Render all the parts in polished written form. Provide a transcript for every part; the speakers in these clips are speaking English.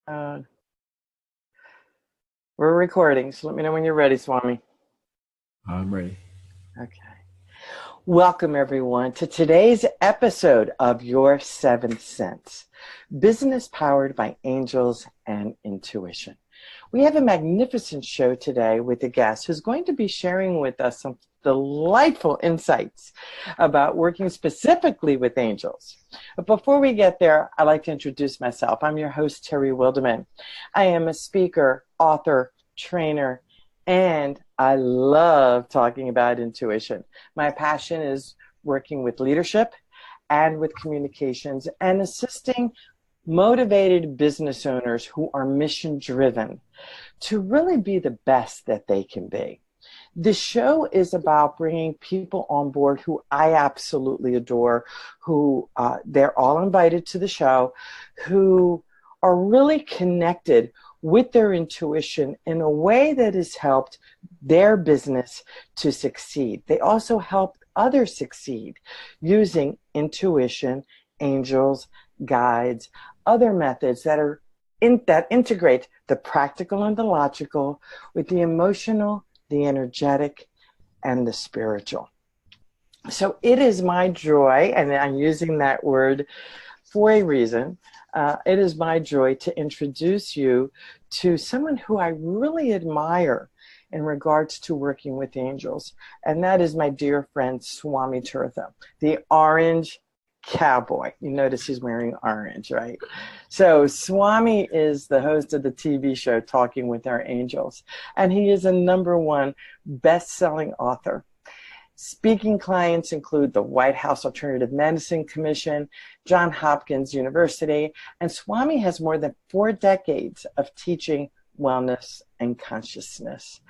Uh, we're recording, so let me know when you're ready, Swami. I'm ready. Okay. Welcome, everyone, to today's episode of Your Seventh Sense, business powered by angels and intuition. We have a magnificent show today with a guest who's going to be sharing with us some delightful insights about working specifically with angels. But before we get there, I'd like to introduce myself. I'm your host, Terry Wilderman. I am a speaker, author, trainer, and I love talking about intuition. My passion is working with leadership and with communications and assisting motivated business owners who are mission driven to really be the best that they can be. This show is about bringing people on board who I absolutely adore, who they're all invited to the show, who are really connected with their intuition in a way that has helped their business to succeed. They also help others succeed using intuition, angels, guides, other methods that integrate the practical and the logical with the emotional, the energetic, and the spiritual. So it is my joy, and I'm using that word for a reason. It is my joy to introduce you to someone who I really admire in regards to working with angels, and that is my dear friend Swami Tirtha, the Orange Cowboy. You notice he's wearing orange, right? So Swami is the host of the TV show Talking with Our Angels, and he is a #1 best-selling author. Speaking clients include the White House Alternative Medicine Commission, Johns Hopkins University, and Swami has more than 4 decades of teaching wellness and consciousness.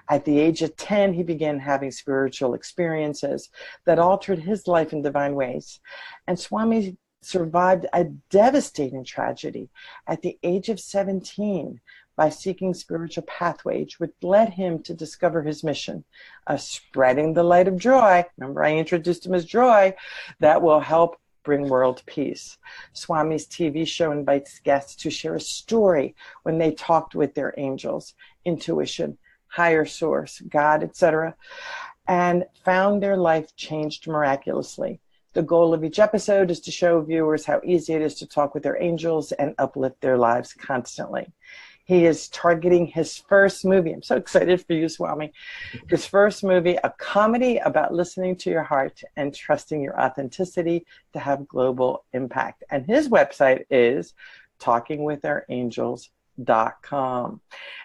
At the age of 10, he began having spiritual experiences that altered his life in divine ways. And Swami survived a devastating tragedy at the age of 17 by seeking spiritual pathways, which led him to discover his mission of spreading the light of joy. Remember, I introduced him as joy that will help bring world peace. Swami's TV show invites guests to share a story when they talked with their angels, intuition, higher source, God, etc., and found their life changed miraculously. The goal of each episode is to show viewers how easy it is to talk with their angels and uplift their lives constantly. He is targeting his first movie. I'm so excited for you, Swami. His first movie, a comedy about listening to your heart and trusting your authenticity to have global impact. And his website is talkingwithourangels.com.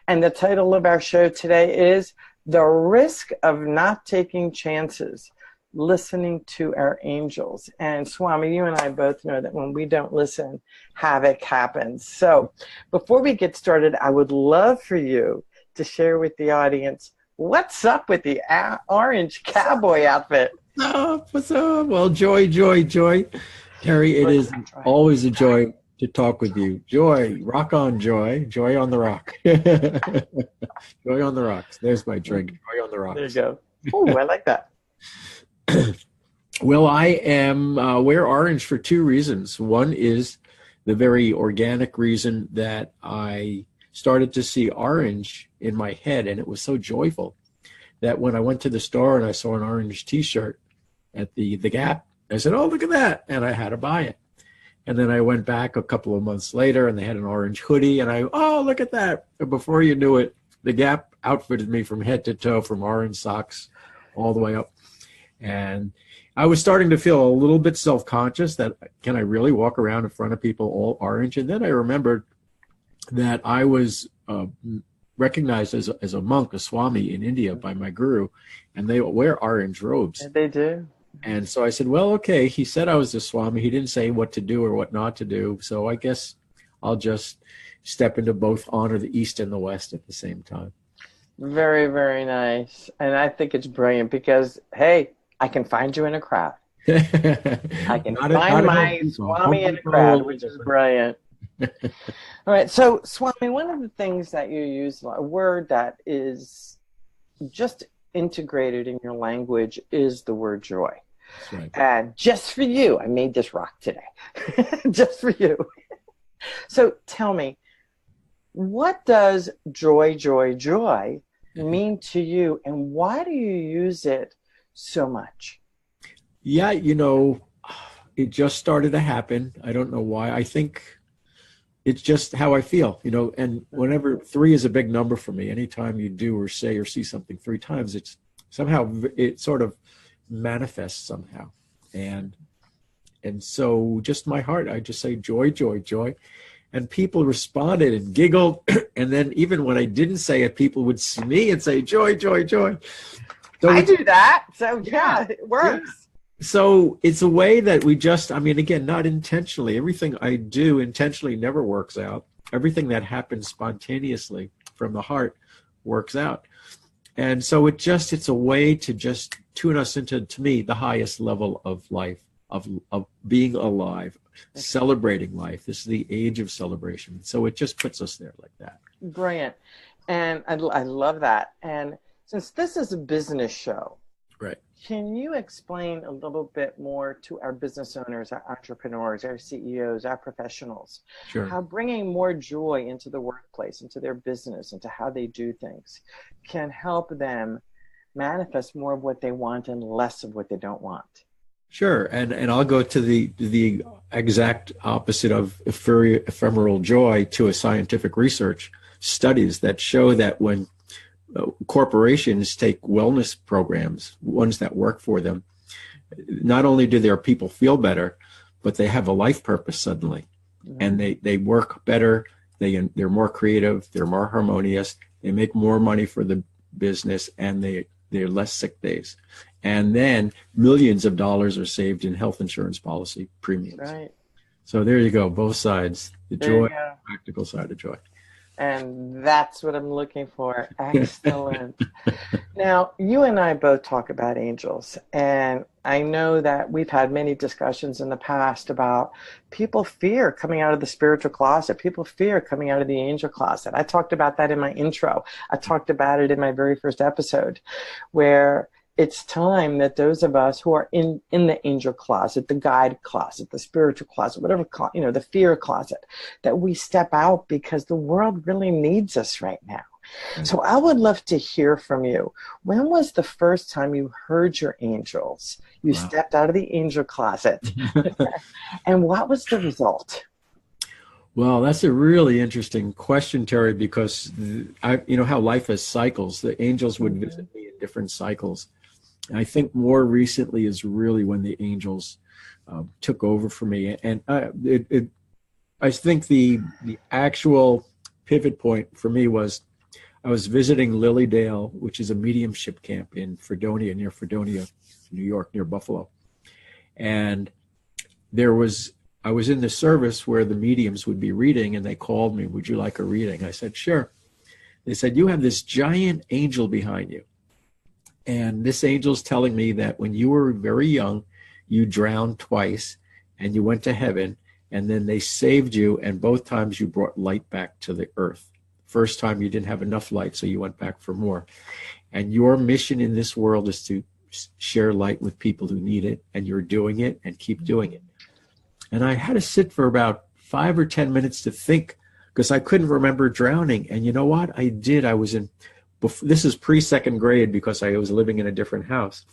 And the title of our show today is The Risk of Not Taking Chances, Listening to Our Angels. And Swami, you and I both know that when we don't listen, havoc happens. So before we get started, I would love for you to share with the audience what's up with the Orange Cowboy outfit. What's up? Well, joy. Terry, it is always a joy to talk with you. Joy, rock on, joy. Joy on the rock. Joy on the rocks. There's my drink. Joy on the rocks. There you go. Oh, I like that. Well, I am wear orange for 2 reasons. One is the very organic reason that I started to see orange in my head, and it was so joyful that when I went to the store and I saw an orange T-shirt at the Gap, I said, "Oh, look at that!" and I had to buy it. And then I went back a couple of months later, and they had an orange hoodie, and oh, look at that! And before you knew it, the Gap outfitted me from head to toe, from orange socks all the way up. And I was starting to feel a little bit self-conscious that, can I really walk around in front of people all orange? And then I remembered that I was recognized as a monk, a Swami in India by my guru, and they wear orange robes. And they do. And so I said, well, okay, he said I was a Swami. He didn't say what to do or what not to do. So I guess I'll just step into both honor the East and the West at the same time. Very, very nice. And I think it's brilliant because, hey, I can find you in a crowd. I can find my Swami in a crowd, which is brilliant. All right. So, Swami, one of the things that you use, a word that is just integrated in your language, is the word joy. That's right. And just for you, I made this rock today. Just for you. So tell me, What does joy, joy, joy mean to you, and why do you use it so much? Yeah, it just started to happen. I don't know why. I think it's just how I feel, and whenever three is a big number for me, anytime you do or say or see something three times, it's somehow, it sort of manifests somehow. And so just my heart, I just say joy, joy, joy. And people responded and giggled. And then even when I didn't say it, people would see me and say joy, joy, joy. So I do that. So yeah, it works. so it's a way that we just, I mean, again, not intentionally. Everything I do intentionally never works out. Everything that happens spontaneously from the heart works out. And so it's a way to just tune us into, to me, the highest level of life, of being alive, celebrating life. This is the age of celebration. So it just puts us there like that. Brilliant. And I love that. And since this is a business show, Right. can you explain a little bit more to our business owners, our entrepreneurs, our CEOs, our professionals, Sure. how bringing more joy into the workplace, into their business, into how they do things can help them manifest more of what they want and less of what they don't want? Sure, and I'll go to the exact opposite of ephemeral joy to a scientific research studies that show that when corporations take wellness programs, ones that work for them, not only do their people feel better, but they have a life purpose suddenly, and they work better. They're more creative. They're more harmonious. They make more money for the business, and they're less sick days. And then millions of dollars are saved in health insurance policy premiums. Right. So there you go, both sides, the There you joy, go. practical side of joy. And that's what I'm looking for. Excellent. Now, you and I both talk about angels, and I know that we've had many discussions in the past about people fear coming out of the spiritual closet. People fear coming out of the angel closet. I talked about that in my intro. I talked about it in my very first episode, where it's time that those of us who are in the angel closet, the guide closet, the spiritual closet, whatever, the fear closet, that we step out, because the world really needs us right now. Right. So I would love to hear from you. When was the first time you heard your angels? You Wow. stepped out of the angel closet. And what was the result? Well, that's a really interesting question, Terry, because how life has cycles. The angels would visit me in different cycles. And I think more recently is really when the angels took over for me. And I think the actual pivot point for me was I was visiting Lilydale, which is a mediumship camp in Fredonia, near Fredonia, New York, near Buffalo. And I was in the service where the mediums would be reading, and they called me, "Would you like a reading?" I said, "Sure." They said, "You have this giant angel behind you. And this angel's telling me that when you were very young, you drowned twice and you went to heaven, and then they saved you, and both times you brought light back to the earth. First time you didn't have enough light, so you went back for more. And your mission in this world is to share light with people who need it, and you're doing it, and keep doing it." And I had to sit for about 5 or 10 minutes to think, because I couldn't remember drowning. And you know what? I did. This is pre-second grade, because I was living in a different house.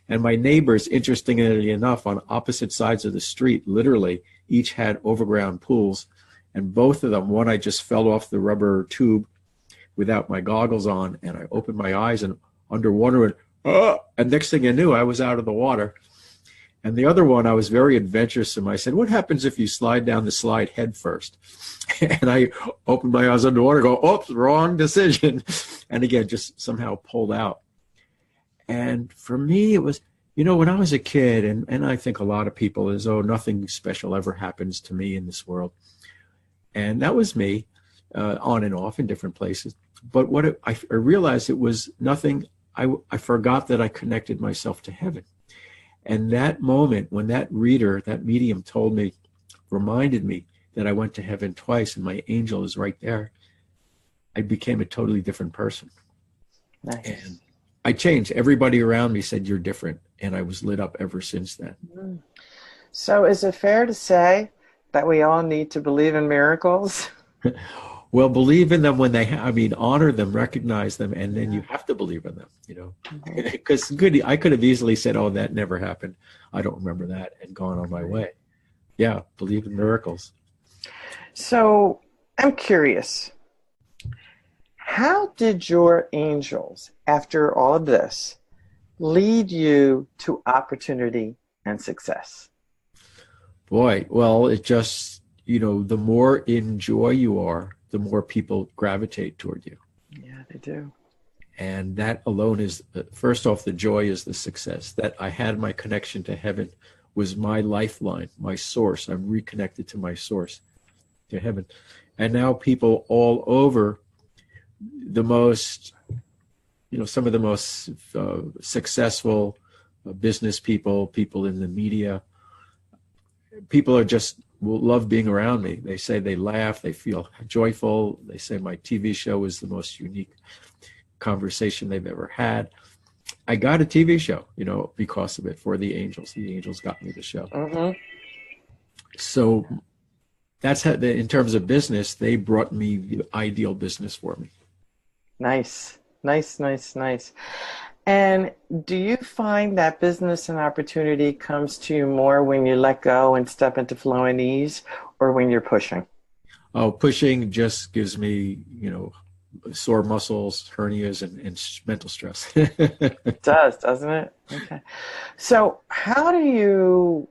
And my neighbors, interestingly enough, on opposite sides of the street, literally, each had overground pools. And both of them, one, I just fell off the rubber tube without my goggles on, and I opened my eyes and underwater, and next thing I knew, I was out of the water. And the other one, I was very adventuresome. I said, "What happens if you slide down the slide head first?" And I opened my eyes underwater, go, "Oops, wrong decision." And again, just somehow pulled out. And for me, it was, when I was a kid, and I think a lot of people, is, "Oh, nothing special ever happens to me in this world." And that was me, on and off in different places. But I realized it was nothing. I forgot that I connected myself to heaven. And that moment when that reader, that medium reminded me that I went to heaven twice and my angel is right there, I became a totally different person. Nice. And I changed. Everybody around me said, "You're different." And I was lit up ever since then. So is it fair to say that we all need to believe in miracles? Well, believe in them when honor them, recognize them, and then you Yeah. have to believe in them, Mhm. because I could have easily said, oh, that never happened. I don't remember that, and gone on my way. Yeah, believe in miracles. So I'm curious, how did your angels, after all of this, lead you to opportunity and success? Boy, well, it just, the more in joy you are, the more people gravitate toward you. Yeah, they do. And that alone is, first off, the joy is the success. That I had my connection to heaven was my lifeline, my source. I'm reconnected to my source, to heaven. And now people all over, the most, some of the most successful business people in the media, people are just will love being around me. They say they laugh, they feel joyful. They say my TV show is the most unique conversation they've ever had. I got a TV show, because of it, for the Angels. The Angels got me the show. Mm-hmm. So that's how, in terms of business, they brought me the ideal business for me. Nice, nice, nice, nice. And do you find that business and opportunity comes to you more when you let go and step into flow and ease, or when you're pushing? Oh, pushing just gives me, sore muscles, hernias, and mental stress. It does, doesn't it? Okay. So, how do you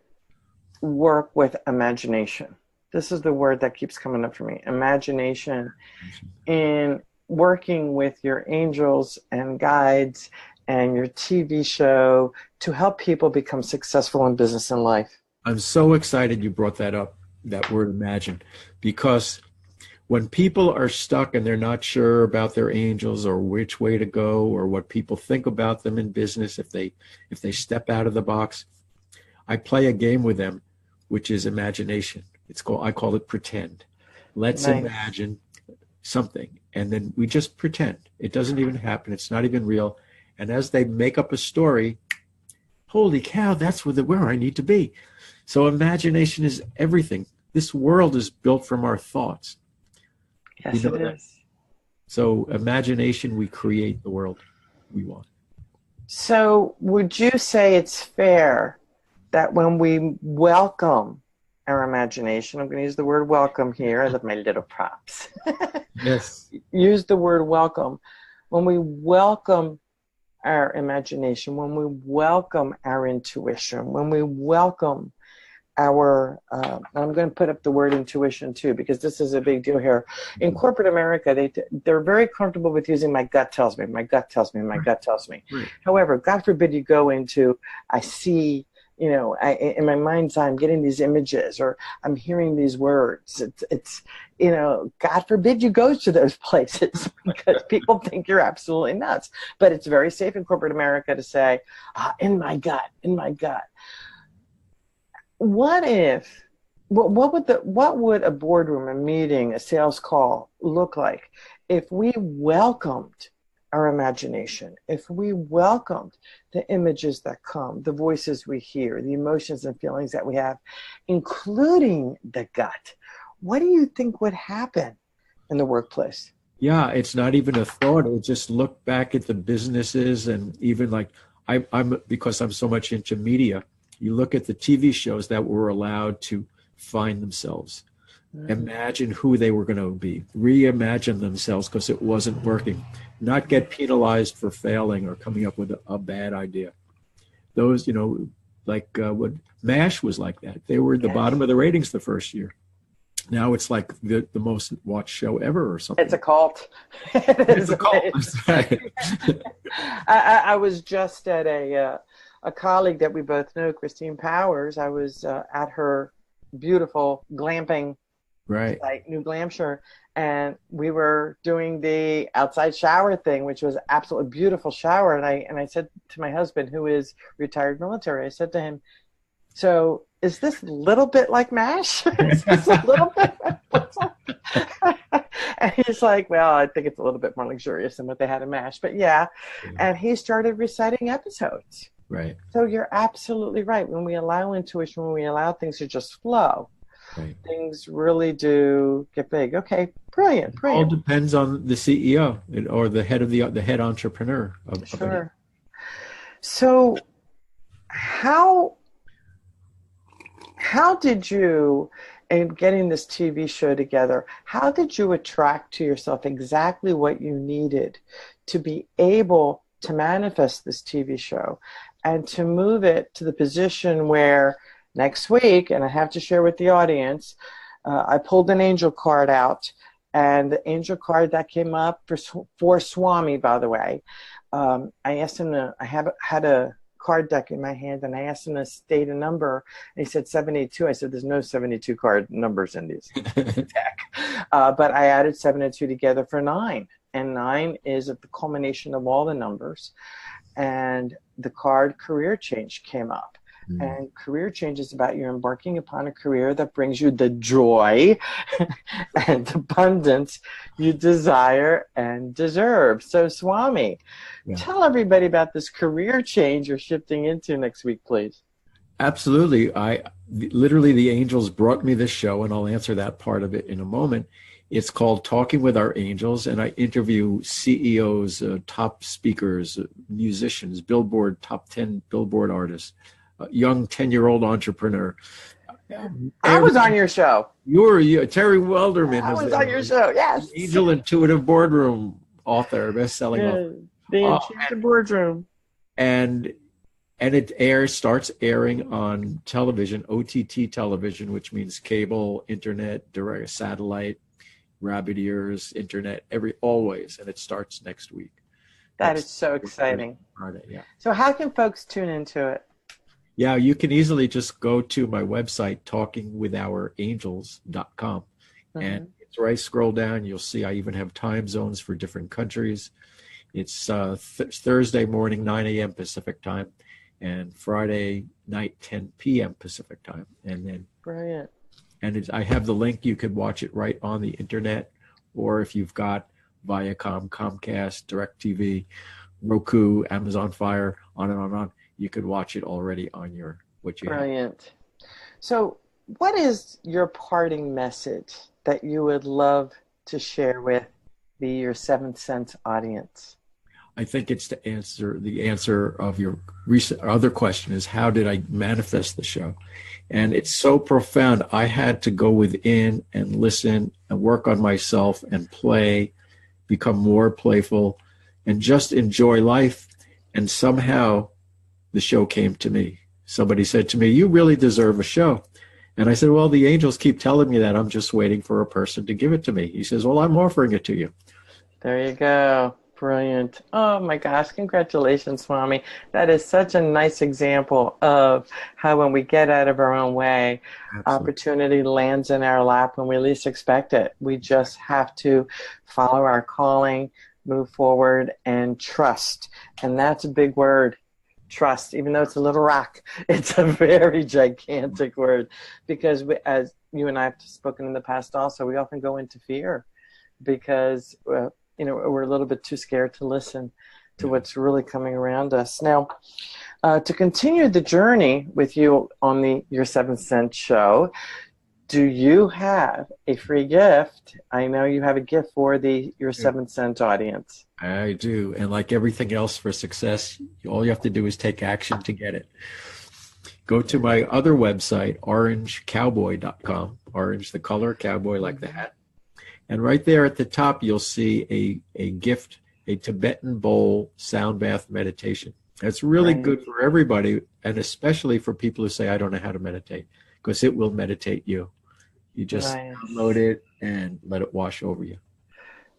work with imagination? This is the word that keeps coming up for me. Imagination in working with your angels and guides and your TV show to help people become successful in business and life. I'm so excited you brought that up, that word imagine, because when people are stuck and they're not sure about their angels or which way to go or what people think about them in business, if they step out of the box, I play a game with them, which is imagination. I call it pretend. Let's Nice. imagine something, and then we just pretend. It doesn't even happen. It's not even real. And as they make up a story, holy cow, that's where I need to be. So imagination is everything. This world is built from our thoughts. Yes, it That? is. So imagination, we create the world we want. So, would you say it's fair that when we welcome our imagination, I'm going to use the word welcome here, I love my little props. Yes. Use the word welcome. When we welcome our imagination, when we welcome our intuition, when we welcome I'm going to put up the word intuition too, because this is a big deal here. In corporate America, they're very comfortable with using my gut tells me, my gut tells me, my gut tells me. Right. However, God forbid you go into, I see, in my mind's eye, I'm getting these images or I'm hearing these words. It's God forbid you go to those places because people think you're absolutely nuts. But it's very safe in corporate America to say, in my gut, in my gut. What would a boardroom, a meeting, a sales call look like if we welcomed our imagination, if we welcomed the images that come, the voices we hear, the emotions and feelings that we have, including the gut? What do you think would happen in the workplace? Yeah, it's not even a thought. It would just look back at the businesses, and even like I'm because I'm so much into media. You look at the TV shows that were allowed to find themselves, imagine who they were going to be, reimagine themselves because it wasn't working, not get penalized for failing or coming up with a bad idea. Those, like what MASH was like that. They were at the bottom of the ratings the first year. Now it's like the most watched show ever or something. It's a cult. It's a cult. I was just at a colleague that we both know, Christine Powers. I was at her beautiful glamping site, New Glamshire, and we were doing the outside shower thing, which was absolutely beautiful shower. And I said to my husband, who is retired military, I said to him, so is this a little bit like MASH? Is this a little bit? And he's like, well, I think it's a little bit more luxurious than what they had in MASH. But yeah. And he started reciting episodes. Right. So you're absolutely right. When we allow intuition, when we allow things to just flow, Right. things really do get big. Okay, brilliant, It all brilliant. depends on the CEO or the head of the head entrepreneur of an. Sure. So how did you, in getting this TV show together, how did you attract to yourself exactly what you needed to be able to manifest this TV show and to move it to the position where next week, and I have to share with the audience, I pulled an angel card out, and the angel card that came up for Swami, by the way, I asked him to, had a card deck in my hand, and I asked him to state a number, and he said 72. I said, there's no 72 card numbers in this deck. But I added 7 and 2 together for 9. And 9 is the culmination of all the numbers. And the card career change came up. And career change is about you embarking upon a career that brings you the joy and abundance you desire and deserve. So, Swami, tell everybody about this career change you're shifting into next week, please. Absolutely. Literally, the angels brought me this show, and I'll answer that part of it in a moment. It's called Talking with Our Angels, and I interview CEOs, top speakers, musicians, Billboard, top 10 Billboard artists, young 10-year-old entrepreneur. I was on your show. Terry Welderman. I was on your show, yes. Angel Intuitive Boardroom author, best-selling author. The Enchanted Boardroom. And it starts airing on television, OTT television, which means cable, internet, direct satellite, rabbit ears, internet, always. And it starts next week. That is so exciting. Friday, yeah. So how can folks tune into it? Yeah, you can easily just go to my website, talkingwithOurangels.com. And it's right, scroll down, you'll see I even have time zones for different countries. It's Thursday morning, 9 a.m. Pacific time, and Friday night, 10 p.m. Pacific time. And then brilliant. And I have the link. You could watch it right on the internet, or if you've got Viacom, Comcast, DirecTV, Roku, Amazon Fire, on and on and on, you could watch it already on what you have. Brilliant. So what is your parting message that you would love to share with your Seventh Sense audience? I think it's the answer of your other question is, how did I manifest the show? And it's so profound. I had to go within and listen and work on myself and play, become more playful, and just enjoy life. And somehow the show came to me. Somebody said to me, you really deserve a show. And I said, well, the angels keep telling me that. I'm just waiting for a person to give it to me. He says, well, I'm offering it to you. There you go. Brilliant. Oh my gosh, congratulations, Swami. That is such a nice example of how when we get out of our own way, absolutely, opportunity lands in our lap when we least expect it. We just have to follow our calling, move forward, and trust. And that's a big word, trust. Even though it's a little rock, it's a very gigantic word, because as you and I have spoken in the past also, we often go into fear because we're a little bit too scared to listen to what's really coming around us. Now, to continue the journey with you on your Seventh Sense show, do you have a free gift? I know you have a gift for your Seventh Sense audience. I do. And like everything else for success, all you have to do is take action to get it. Go to my other website, orangecowboy.com. Orange, the color, cowboy like the hat. And right there at the top, you'll see a gift, a Tibetan bowl sound bath meditation. It's really good for everybody, and especially for people who say, I don't know how to meditate, because it will meditate you. You just download it and let it wash over you.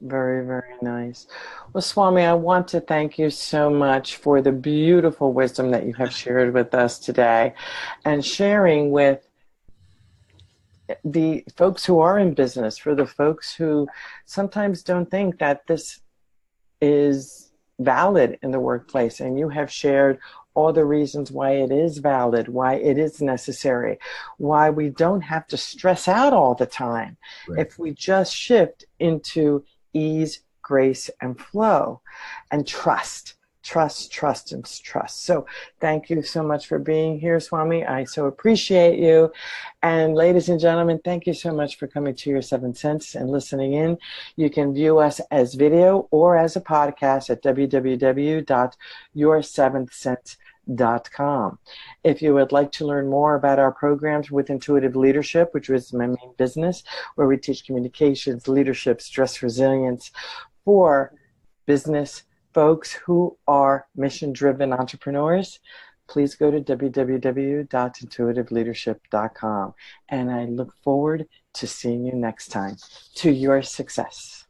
Very, very nice. Well, Swami, I want to thank you so much for the beautiful wisdom that you have shared with us today, and sharing with the folks who are in business, for the folks who sometimes don't think that this is valid in the workplace. And you have shared all the reasons why it is valid, why it is necessary, why we don't have to stress out all the time if we just shift into ease, grace, and flow, and trust. Trust, trust, and trust. So thank you so much for being here, Swami. I so appreciate you. And ladies and gentlemen, thank you so much for coming to Your Seven Cents and listening in. You can view us as video or as a podcast at www.yourseventhsense.com. If you would like to learn more about our programs with Intuitive Leadership, which is my main business, where we teach communications, leadership, stress resilience for business folks who are mission-driven entrepreneurs, please go to www.intuitiveleadership.com. And I look forward to seeing you next time. To your success.